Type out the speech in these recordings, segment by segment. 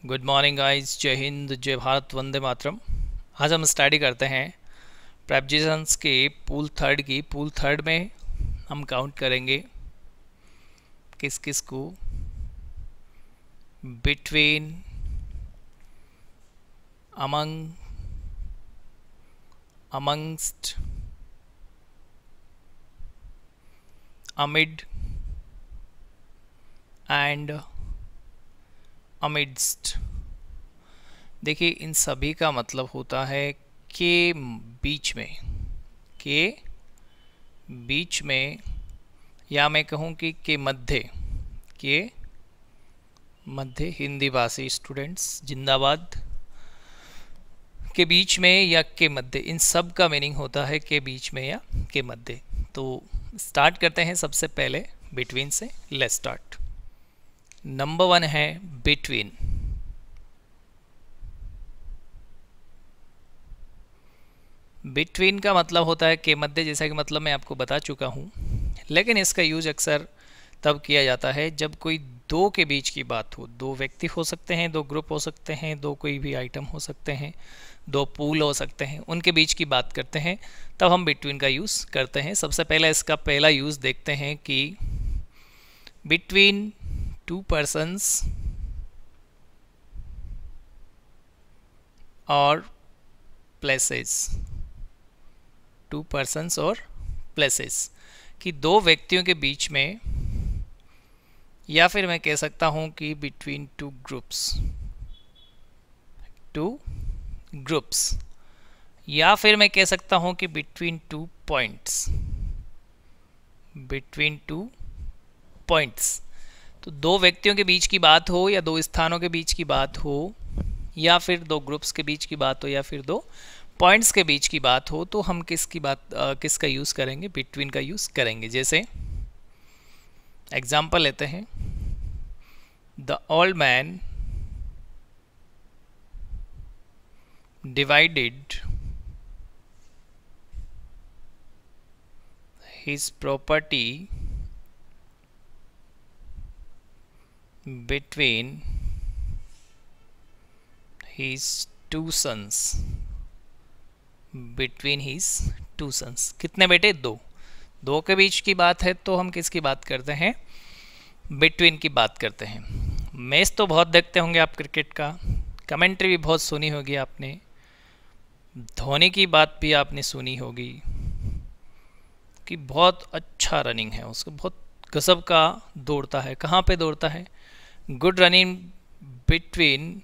Good morning guys, जय हिंद, जय भारत, वंदे मातरम। आज हम स्टडी करते हैं प्रेपोजिशंस के पूल थर्ड में हम काउंट करेंगे किस किस को। Between, among, amongst, amid and amidst. देखिए, इन सभी का मतलब होता है के बीच में, के बीच में, या मैं कहूँ कि के मध्य, के मध्य। हिंदी भाषी स्टूडेंट्स जिंदाबाद। के बीच में या के मध्य, इन सब का मीनिंग होता है के बीच में या के मध्य। तो स्टार्ट करते हैं सबसे पहले बिटवीन से। Let's start. नंबर 1 है बिटवीन। बिटवीन का मतलब होता है के मध्य, जैसा कि मतलब मैं आपको बता चुका हूँ, लेकिन इसका यूज अक्सर तब किया जाता है जब कोई दो के बीच की बात हो। दो व्यक्ति हो सकते हैं, दो ग्रुप हो सकते हैं, दो कोई भी आइटम हो सकते हैं, दो पूल हो सकते हैं, उनके बीच की बात करते हैं, तब हम बिटवीन का यूज़ करते हैं। सबसे पहले इसका पहला यूज़ देखते हैं कि बिटवीन टू persons और places। टू persons और places कि दो व्यक्तियों के बीच में, या फिर मैं कह सकता हूं कि बिटवीन टू ग्रुप्स, या फिर मैं कह सकता हूं कि बिटवीन टू पॉइंट्स। तो दो व्यक्तियों के बीच की बात हो, या दो स्थानों के बीच की बात हो, या फिर दो ग्रुप्स के बीच की बात हो, या फिर दो पॉइंट्स के बीच की बात हो, तो हम किसका यूज़ करेंगे? बिटवीन का यूज़ करेंगे। जैसे एग्जाम्पल लेते हैं, the old man divided his property between his two sons। between his two sons, कितने बेटे? दो के बीच की बात है, तो हम किसकी बात करते हैं? बिटवीन की बात करते हैं। मैच तो बहुत देखते होंगे आप क्रिकेट का, कमेंट्री भी बहुत सुनी होगी आपने, धोनी की बात भी आपने सुनी होगी कि बहुत अच्छा रनिंग है उसका, बहुत गजब का दौड़ता है। कहाँ पे दौड़ता है? Good running between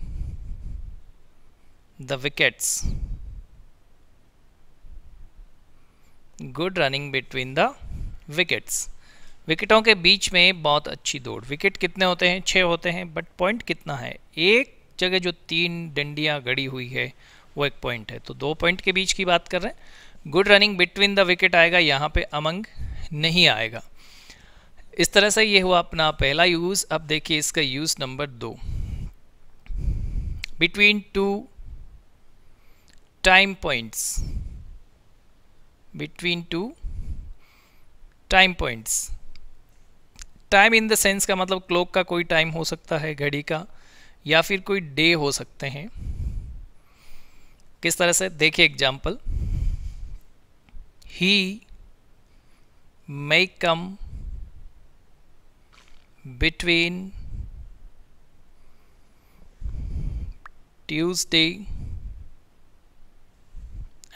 the wickets. Good running between the wickets, विकेटों के बीच में बहुत अच्छी दौड़। विकेट कितने होते हैं? 6 होते हैं, बट पॉइंट कितना है? एक जगह जो 3 डंडियां गड़ी हुई है वो एक पॉइंट है, तो 2 पॉइंट के बीच की बात कर रहे हैं। Good running between the wicket आएगा, यहाँ पे अमंग नहीं आएगा। इस तरह से ये हुआ अपना पहला यूज़। अब देखिए इसका use number 2, between two time points. Between two time points, time in the sense का मतलब क्लॉक का कोई टाइम हो सकता है, घड़ी का, या फिर कोई डे हो सकते हैं। किस तरह से? देखिए example, he may come between Tuesday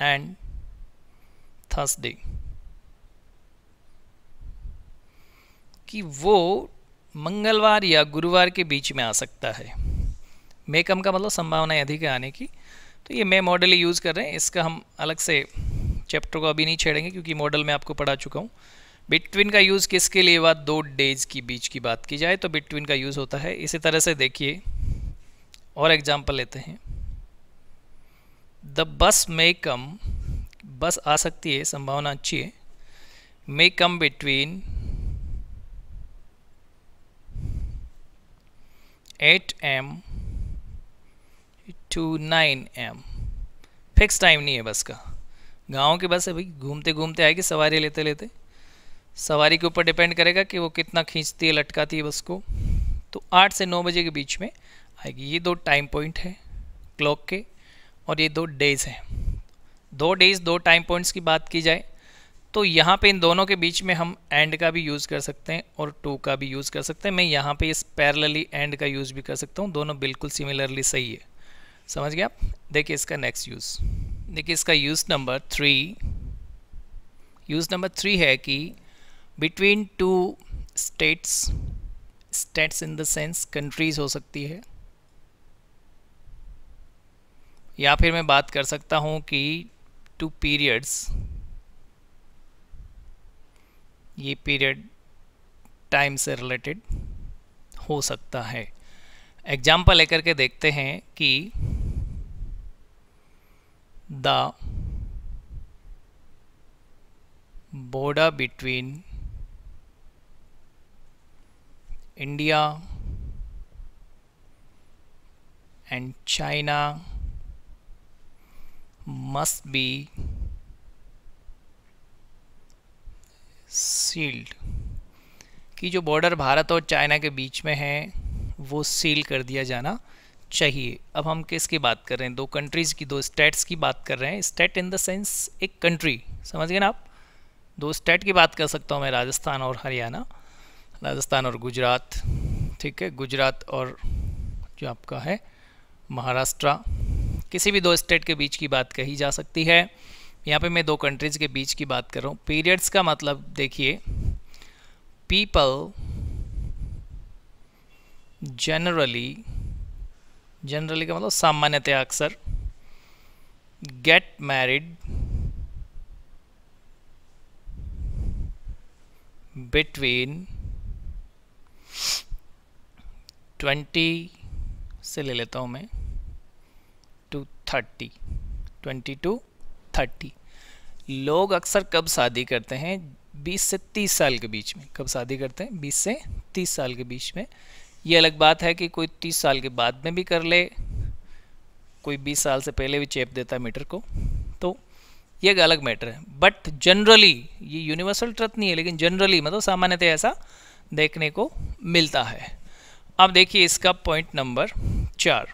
and Thursday, कि वो मंगलवार या गुरुवार के बीच में आ सकता है। मे कम का मतलब संभावना अधिक है आने की, तो ये मैं मॉडल ही यूज़ कर रहे हैं। इसका हम अलग से चैप्टर को अभी नहीं छेड़ेंगे क्योंकि मॉडल में आपको पढ़ा चुका हूँ। बिटवीन का यूज़ किसके लिए हुआ? 2 डेज की बीच की बात की जाए तो बिटवीन का यूज़ होता है। इसी तरह से देखिए और एग्जाम्पल लेते हैं, द बस मे कम, बस आ सकती है, संभावना अच्छी है। May come between 8 AM to 9 AM। Fix time नहीं है बस का। गाँव की बस है भाई, घूमते घूमते आएगी, सवारी लेते लेते। सवारी के ऊपर डिपेंड करेगा कि वो कितना खींचती है, लटकाती है बस को। तो 8 से 9 बजे के बीच में आएगी। ये दो टाइम पॉइंट है क्लॉक के और ये दो डेज हैं। 2 डेज 2 टाइम पॉइंट्स की बात की जाए तो यहाँ पे इन दोनों के बीच में हम एंड का भी यूज़ कर सकते हैं और टू का भी यूज़ कर सकते हैं। मैं यहाँ पे इस पैरेलली एंड का यूज़ भी कर सकता हूँ, दोनों बिल्कुल सिमिलरली सही है। समझ गया आप? देखिए इसका नेक्स्ट यूज़, देखिए इसका यूज़ नंबर 3 है कि between two states, states in the sense countries हो सकती है, या फिर मैं बात कर सकता हूँ कि टू पीरियड्स, ये पीरियड टाइम से रिलेटेड हो सकता है। एग्जाम्पल लेकर के देखते हैं कि the border between India and China must be sealed, कि जो बॉर्डर भारत और चाइना के बीच में है वो सील कर दिया जाना चाहिए। अब हम किसकी बात कर रहे हैं? दो कंट्रीज़ की, दो स्टेट्स की बात कर रहे हैं। स्टेट इन द सेंस एक कंट्री, समझ गए ना आप? दो स्टेट की बात कर सकता हूँ मैं, राजस्थान और हरियाणा, राजस्थान और गुजरात, ठीक है, गुजरात और जो आपका है महाराष्ट्र, किसी भी दो स्टेट के बीच की बात कही जा सकती है। यहाँ पे मैं दो कंट्रीज़ के बीच की बात कर रहा हूँ। पीरियड्स का मतलब देखिए, पीपल जनरली का मतलब सामान्यतया अक्सर गेट मैरिड बिटवीन 20 से ले लेता हूँ मैं टू 30, 20 to 30। लोग अक्सर कब शादी करते हैं? 20 से 30 साल के बीच में। कब शादी करते हैं? 20 से 30 साल के बीच में। ये अलग बात है कि कोई 30 साल के बाद में भी कर ले, कोई 20 साल से पहले भी चेप देता है मीटर को, तो ये एक अलग मैटर है। बट जनरली, ये यूनिवर्सल ट्रुथ नहीं है, लेकिन जनरली मतलब सामान्यतः ऐसा देखने को मिलता है। अब देखिए इसका पॉइंट नंबर 4,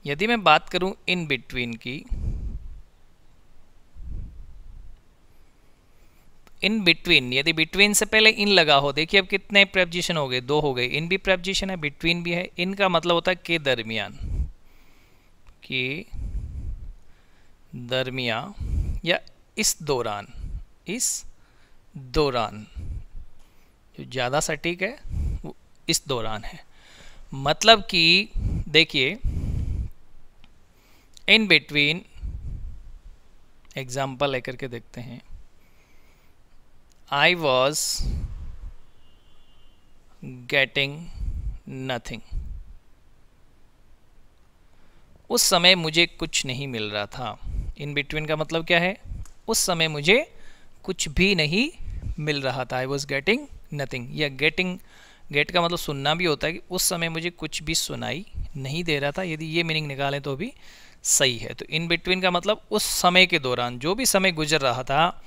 यदि मैं बात करूं इन बिटवीन की, इन बिटवीन, यदि बिटवीन से पहले इन लगा हो, देखिए अब कितने प्रेपोजिशन हो गए? 2 हो गए। इन भी प्रेपोजिशन है, बिटवीन भी है। इन का मतलब होता है के दरमियान, के दरमियान या इस दौरान, इस दौरान, जो ज़्यादा सटीक है वो इस दौरान है। मतलब कि देखिए इन बिटवीन, एग्जाम्पल लेकर के देखते हैं। I was getting nothing, उस समय मुझे कुछ नहीं मिल रहा था। इन बिटवीन का मतलब क्या है? उस समय मुझे कुछ भी नहीं मिल रहा था। I was getting nothing, या गेट का मतलब सुनना भी होता है कि उस समय मुझे कुछ भी सुनाई नहीं दे रहा था। यदि ये मीनिंग निकालें तो भी सही है। तो इन बिटवीन का मतलब उस समय के दौरान, जो भी समय गुजर रहा था।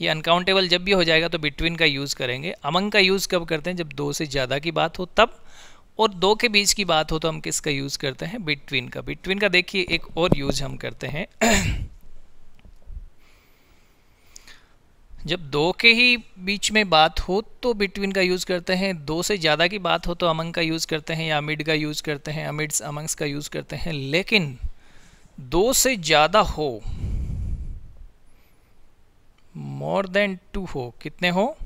ये अनकाउंटेबल जब भी हो जाएगा तो बिटवीन का यूज़ करेंगे। अमंग का यूज़ कब करते हैं? जब 2 से ज़्यादा की बात हो तब, और 2 के बीच की बात हो तो हम किसका यूज़ करते हैं? बिटवीन का। बिटवीन का देखिए एक और यूज़ हम करते हैं जब 2 के ही बीच में बात हो तो बिटवीन का यूज़ करते हैं। 2 से ज़्यादा की बात हो तो अमंग का यूज़ करते हैं, या अमिड का यूज़ करते हैं, अमिड्स अमंग्स का यूज़ करते हैं। लेकिन 2 से ज़्यादा हो, मोर देन 2 हो, कितने हो?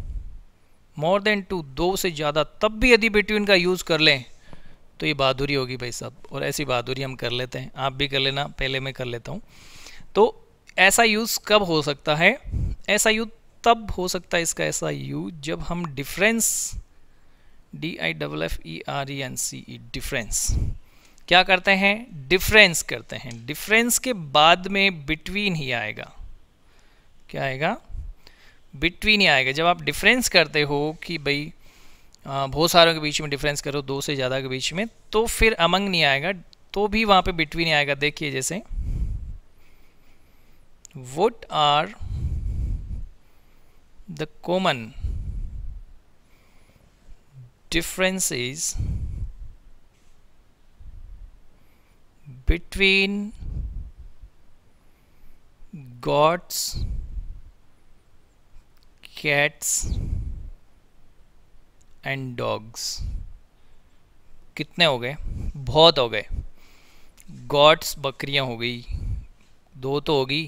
मोर देन 2, 2 से ज़्यादा, तब भी यदि बिटवीन का यूज़ कर लें तो ये बहादुरी होगी भाई साहब। और ऐसी बहादुरी हम कर लेते हैं, आप भी कर लेना, पहले मैं कर लेता हूँ। तो ऐसा यूज़ कब हो सकता है? ऐसा यूज़ तब हो सकता है इसका ऐसा यूज़ जब हम डिफरेंस, DIFFERENCE, डिफरेंस क्या करते हैं? डिफरेंस करते हैं। डिफरेंस के बाद में बिटवीन ही आएगा। क्या आएगा? बिटवीन ही आएगा। जब आप डिफरेंस करते हो कि भाई बहुत सारों के बीच में डिफरेंस करो, 2 से ज़्यादा के बीच में, तो फिर अमंग नहीं आएगा, तो भी वहाँ पे बिटवीन ही आएगा। देखिए जैसे what are the common differences between gods, cats and dogs. कितने हो गए? बहुत हो गए। गॉड्स बकरियां हो गई, 2 तो होगी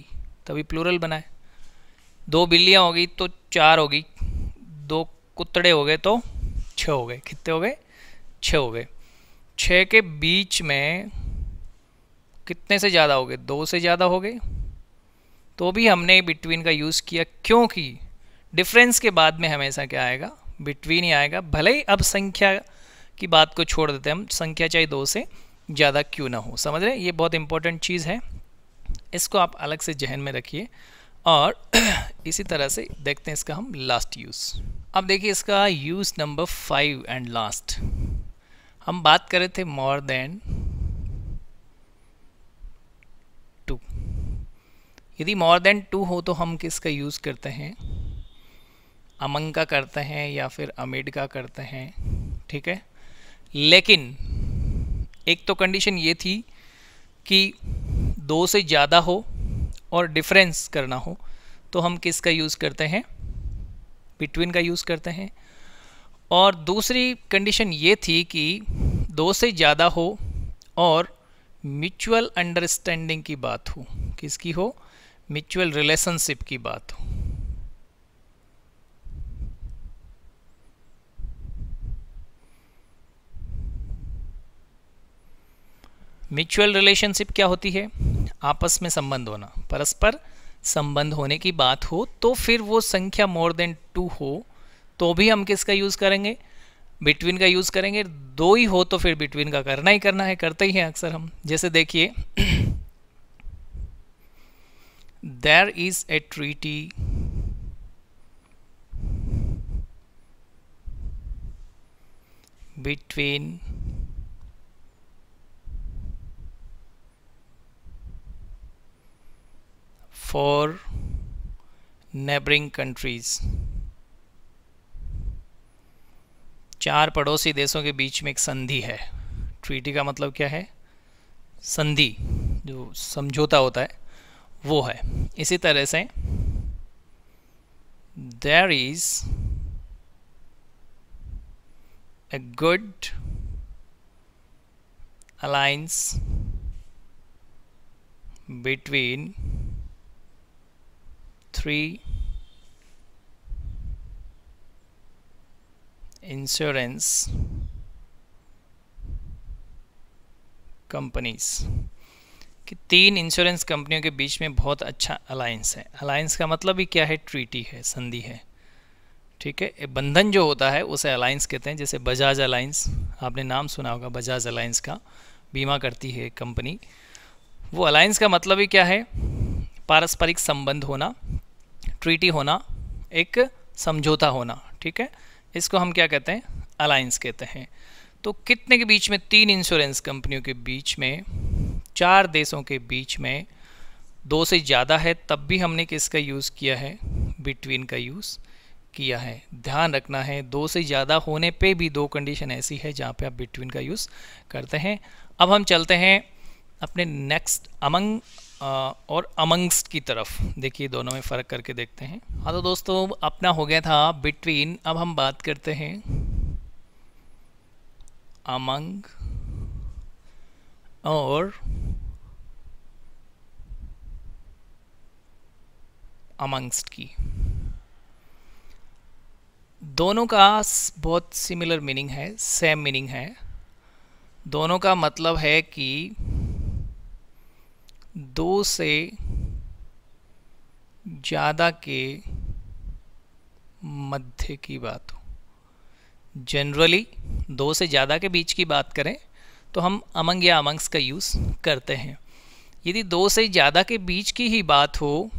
तभी प्लूरल बनाए। 2 बिल्लियां हो गई तो 4 होगी। 2 कुत्तड़े हो गए तो 6 हो गए। कितने हो गए? 6 हो गए। 6 के बीच में कितने से ज़्यादा हो गए? 2 से ज़्यादा हो गए, तो भी हमने बिटवीन का यूज़ किया, क्योंकि डिफरेंस के बाद में हमेशा क्या आएगा? बिटवीन ही आएगा। भले ही अब संख्या की बात को छोड़ देते हैं हम, संख्या चाहे 2 से ज़्यादा क्यों ना हो। समझ रहे हैं? ये बहुत इंपॉर्टेंट चीज़ है, इसको आप अलग से जहन में रखिए। और इसी तरह से देखते हैं इसका हम लास्ट यूज़। अब देखिए इसका यूज़ नंबर 5 एंड लास्ट। हम बात कर रहे थे मोर देन 2। यदि मोर देन 2 हो तो हम किसका यूज़ करते हैं? अमंग का करते हैं या फिर अमिड का करते हैं। ठीक है, लेकिन एक तो कंडीशन ये थी कि 2 से ज़्यादा हो और डिफरेंस करना हो, तो हम किसका यूज़ करते हैं? बिटवीन का यूज़ करते हैं। और दूसरी कंडीशन ये थी कि 2 से ज़्यादा हो और म्यूचुअल अंडरस्टैंडिंग की बात हो। किसकी हो? म्यूचुअल रिलेशनशिप की बात हो। म्यूचुअल रिलेशनशिप क्या होती है? आपस में संबंध होना, परस्पर संबंध होने की बात हो, तो फिर वो संख्या मोर देन 2 हो तो भी हम किसका यूज़ करेंगे? बिटवीन का यूज़ करेंगे। 2 ही हो तो फिर बिटवीन का करना ही करना है, करते ही हैं अक्सर हम। जैसे देखिए there is a treaty between four neighbouring countries. 4 पड़ोसी देशों के बीच में एक संधि है। ट्रीटी का मतलब क्या है? संधि, जो समझौता होता है वो है। इसी तरह से there is a good alliance between 3 insurance companies, कि 3 इंश्योरेंस कंपनियों के बीच में बहुत अच्छा अलायंस है। अलायंस का मतलब ही क्या है? ट्रीटी है, संधि है। ठीक है, बंधन जो होता है उसे अलायंस कहते हैं। जैसे बजाज अलायंस, आपने नाम सुना होगा बजाज अलायंस का, बीमा करती है कंपनी। वो अलायंस का मतलब ही क्या है? पारस्परिक संबंध होना, ट्रीटी होना, एक समझौता होना। ठीक है, इसको हम क्या कहते हैं? अलायंस कहते हैं। तो कितने के बीच में? 3 इंश्योरेंस कंपनियों के बीच में, 4 देशों के बीच में। 2 से ज़्यादा है तब भी हमने किसका यूज़ किया है? बिटवीन का यूज़ किया है। ध्यान रखना है, 2 से ज़्यादा होने पे भी 2 कंडीशन ऐसी है जहाँ पे आप बिटवीन का यूज़ करते हैं। अब हम चलते हैं अपने नेक्स्ट अमंग और अमंग्स्ट की तरफ। देखिए दोनों में फ़र्क करके देखते हैं। हाँ तो दोस्तों, अपना हो गया था बिटवीन। अब हम बात करते हैं अमंग और अमंग्स्ट की। दोनों का बहुत सिमिलर मीनिंग है, सेम मीनिंग है। दोनों का मतलब है कि 2 से ज़्यादा के मध्य की बात हो। जनरली 2 से ज़्यादा के बीच की बात करें तो हम अमंग या अमंग्स का यूज़ करते हैं। यदि 2 से ज़्यादा के बीच की ही बात हो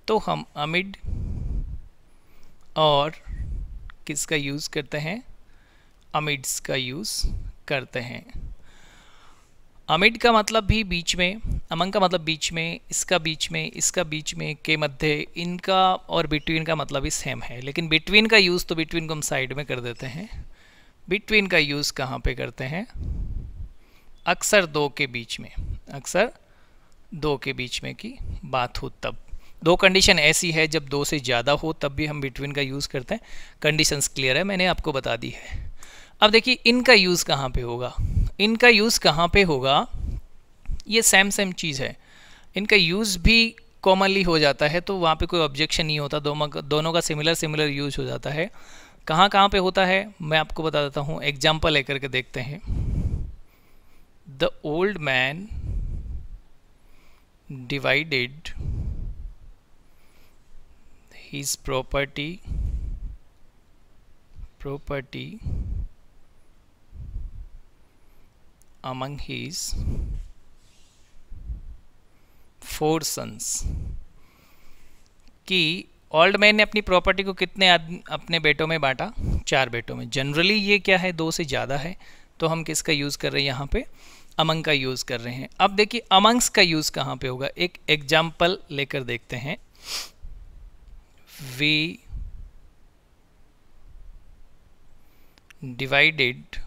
तो हम अमिड और किसका यूज़ करते हैं? अमिड्स का यूज़ करते हैं। अमिड का मतलब भी बीच में, अमंग का मतलब बीच में, इसका बीच में, इसका बीच में, के मध्य, इनका और बिटवीन का मतलब ही सेम है। लेकिन बिटवीन का यूज़ तो बिटवीन को हम साइड में कर देते हैं। बिटवीन का यूज़ कहाँ पे करते हैं? अक्सर दो के बीच में, अक्सर दो के बीच में की बात हो तब। दो कंडीशन ऐसी है जब दो से ज़्यादा हो तब भी हम बिटवीन का यूज़ करते हैं। कंडीशंस क्लियर है, मैंने आपको बता दी है। अब देखिए इनका यूज़ कहाँ पे होगा, इनका यूज़ कहाँ पे होगा, ये सेम चीज़ है। इनका यूज़ भी कॉमनली हो जाता है तो वहाँ पे कोई ऑब्जेक्शन नहीं होता, दोनों का सिमिलर यूज़ हो जाता है। कहाँ पे होता है मैं आपको बता देता हूँ, एग्जाम्पल लेकर के देखते हैं। The old man divided his property among his 4 sons। कि ओल्ड मैन ने अपनी प्रॉपर्टी को कितने अपने बेटों में बांटा, 4 बेटों में। जनरली ये क्या है, 2 से ज़्यादा है तो हम किसका यूज़ कर रहे हैं यहाँ पे, अमंग का यूज़ कर रहे हैं। अब देखिए अमंग्स का यूज़ कहाँ पे होगा, एक एग्जाम्पल लेकर देखते हैं। We divided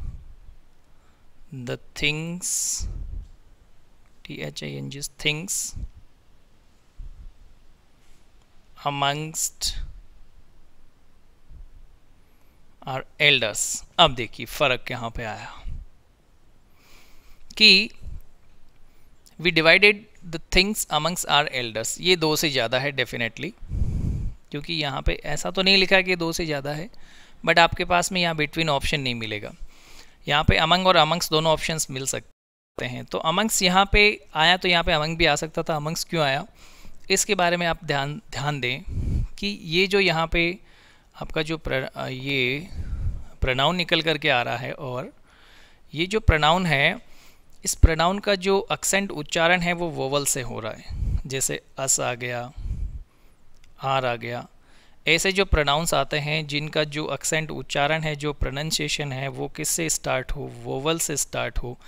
the things, things amongst our elders। अब देखिए फर्क यहाँ पे आया कि we divided the things amongst our elders, ये 2 से ज़्यादा है डेफिनेटली, क्योंकि यहाँ पे ऐसा तो नहीं लिखा कि 2 से ज़्यादा है, बट आपके पास में यहाँ बिटवीन ऑप्शन नहीं मिलेगा। यहाँ पे अमंग और अमंग्स दोनों ऑप्शंस मिल सकते हैं। तो अमंग्स यहाँ पे आया तो यहाँ पे अमंग भी आ सकता था, अमंग्स क्यों आया इसके बारे में आप ध्यान दें कि ये जो यहाँ पे आपका जो ये प्रोनाउन निकल करके आ रहा है, और ये जो प्रोनाउन है, इस प्रोनाउन का जो एक्सेंट उच्चारण है वो वोवल से हो रहा है। जैसे अस आ गया, आर आ गया, ऐसे जो प्रोनाउंस आते हैं जिनका जो एक्सेंट उच्चारण है, जो प्रोनंसिएशन है वो किससे स्टार्ट हो, वोवल से स्टार्ट हो,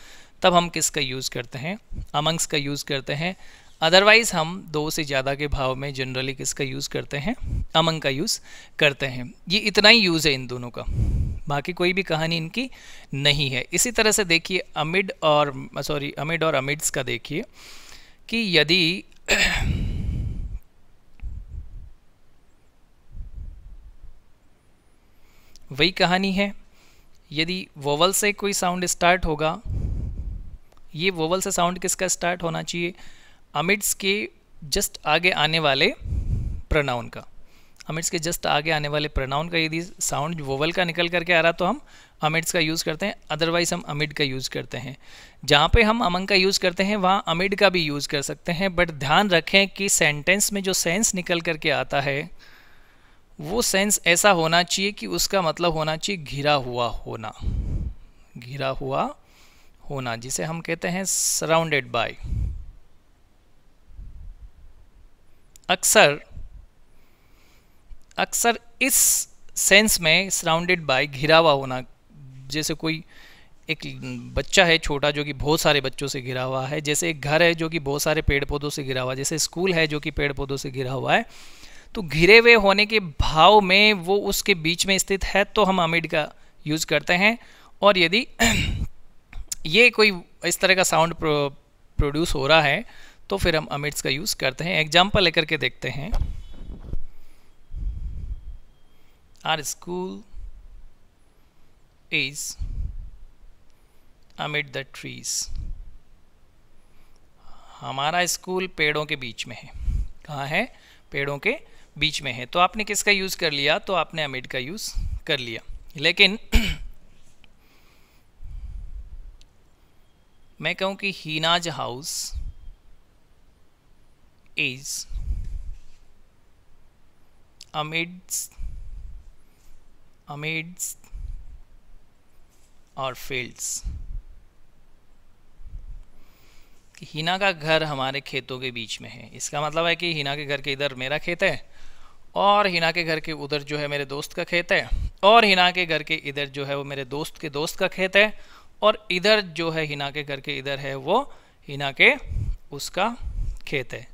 तब हम किसका यूज़ करते हैं, अमंग्स का यूज़ करते हैं। अदरवाइज़ हम 2 से ज़्यादा के भाव में जनरली किसका यूज़ करते हैं, अमंग का यूज़ करते हैं। ये इतना ही यूज़ है इन दोनों का, बाकी कोई भी कहानी इनकी नहीं है। इसी तरह से देखिए अमिड और अमिड्स का देखिए कि यदि वही कहानी है, यदि वोवल से कोई साउंड स्टार्ट होगा, ये वोवल से साउंड किसका स्टार्ट होना चाहिए, अमिड्स के जस्ट आगे आने वाले प्रोनाउन का, अमिड्स के जस्ट आगे आने वाले प्रोनाउन का यदि साउंड वोवल का निकल करके आ रहा तो हम अमिड्स का यूज़ करते हैं, अदरवाइज हम अमिड का यूज़ करते हैं। जहाँ पे हम अमंग का यूज़ करते हैं वहाँ अमिड का भी यूज़ कर सकते हैं, बट ध्यान रखें कि सेंटेंस में जो सेंस निकल करके आता है वो सेंस ऐसा होना चाहिए कि उसका मतलब होना चाहिए घिरा हुआ होना, घिरा हुआ होना, जिसे हम कहते हैं सराउंडेड बाय। अक्सर इस सेंस में सराउंडेड बाय, घिरा हुआ होना, जैसे कोई एक बच्चा है छोटा जो कि बहुत सारे बच्चों से घिरा हुआ है, जैसे एक घर है जो कि बहुत सारे पेड़ पौधों से घिरा हुआ है, जैसे स्कूल है जो कि पेड़ पौधों से घिरा हुआ है, तो घिरे हुए होने के भाव में वो उसके बीच में स्थित है तो हम अमिड का यूज़ करते हैं। और यदि ये कोई इस तरह का साउंड प्रोड्यूस हो रहा है तो फिर हम अमिड्स का यूज़ करते हैं। एग्जाम्पल लेकर के देखते हैं। Our school is amid the trees, हमारा स्कूल पेड़ों के बीच में है। कहाँ है, पेड़ों के बीच में है। तो आपने किसका यूज़ कर लिया, तो आपने अमिड का यूज़ कर लिया। लेकिन मैं कहूँ कि हीनाज हाउस इज अमिड्स और फील्ड्स, कि हीना का घर हमारे खेतों के बीच में है। इसका मतलब है कि हीना के घर के इधर मेरा खेत है और हीना के घर के उधर जो है मेरे दोस्त का खेत है, और हीना के घर के इधर जो है वो मेरे दोस्त के दोस्त का खेत है, और इधर जो है हीना के घर के इधर है वो हीना के उसका खेत है।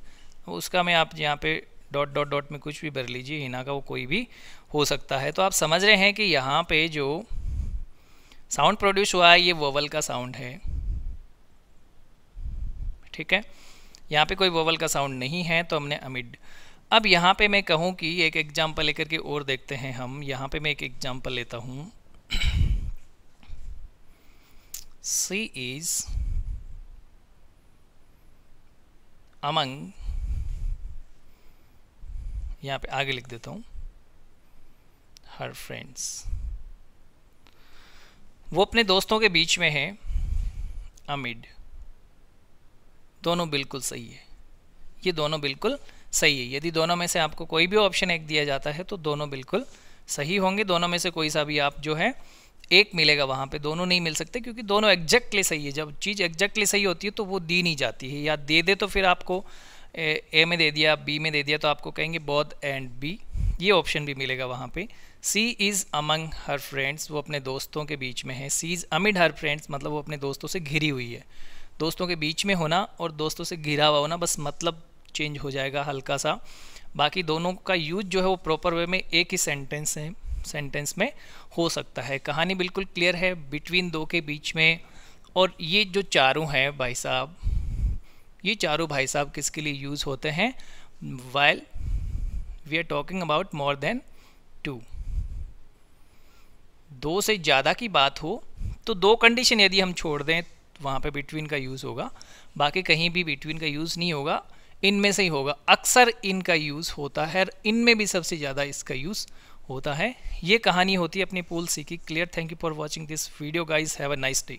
उसका में आप यहाँ पे डॉट डॉट डॉट में कुछ भी भर लीजिए, हीना का वो कोई भी हो सकता है। तो आप समझ रहे हैं कि यहाँ पे जो साउंड प्रोड्यूस हुआ है ये वोवल का साउंड है, ठीक है, यहाँ पे कोई वोवल का साउंड नहीं है तो हमने अमिड। अब यहाँ पे मैं कहूँ कि एक एग्जाम्पल लेकर के और देखते हैं हम। यहाँ पे मैं एक एग्जाम्पल लेता हूँ, सी इज अमंग, यहाँ पे आगे लिख देता हूँ हर फ्रेंड्स, वो अपने दोस्तों के बीच में है अमिड। दोनों बिल्कुल सही है, ये दोनों बिल्कुल सही है। यदि दोनों में से आपको कोई भी ऑप्शन एक दिया जाता है तो दोनों बिल्कुल सही होंगे। दोनों में से कोई सा भी आप जो है एक मिलेगा, वहाँ पे दोनों नहीं मिल सकते क्योंकि दोनों एग्जैक्टली सही है। जब चीज़ एग्जैक्टली सही होती है तो वो दी नहीं जाती है, या दे दे तो फिर आपको ए में दे दिया, बी में दे दिया तो आपको कहेंगे बोथ एंड बी, ये ऑप्शन भी मिलेगा वहाँ पे। सी इज़ अमंग हर फ्रेंड्स, वो अपने दोस्तों के बीच में है। सी इज़ अमिड हर फ्रेंड्स, मतलब वो अपने दोस्तों से घिरी हुई है। दोस्तों के बीच में होना और दोस्तों से घिरा हुआ होना, बस मतलब चेंज हो जाएगा हल्का सा। बाकी दोनों का यूज जो है वो प्रॉपर वे में एक ही सेंटेंस में हो सकता है। कहानी बिल्कुल क्लियर है, बिटवीन दो के बीच में। और ये जो चारों हैं भाई साहब, ये चारों भाई साहब किसके लिए यूज़ होते हैं? While we are talking about more than 2, दो से ज़्यादा की बात हो तो दो कंडीशन यदि हम छोड़ दें वहाँ पे बिटवीन का यूज़ होगा, बाकी कहीं भी बिटवीन का यूज़ नहीं होगा, इनमें से ही होगा। अक्सर इनका यूज़ होता है, इनमें भी सबसे ज़्यादा इसका यूज़ होता है। ये कहानी होती है अपनी पूल सी की। Clear. Thank you for watching this video guys, have a nice day.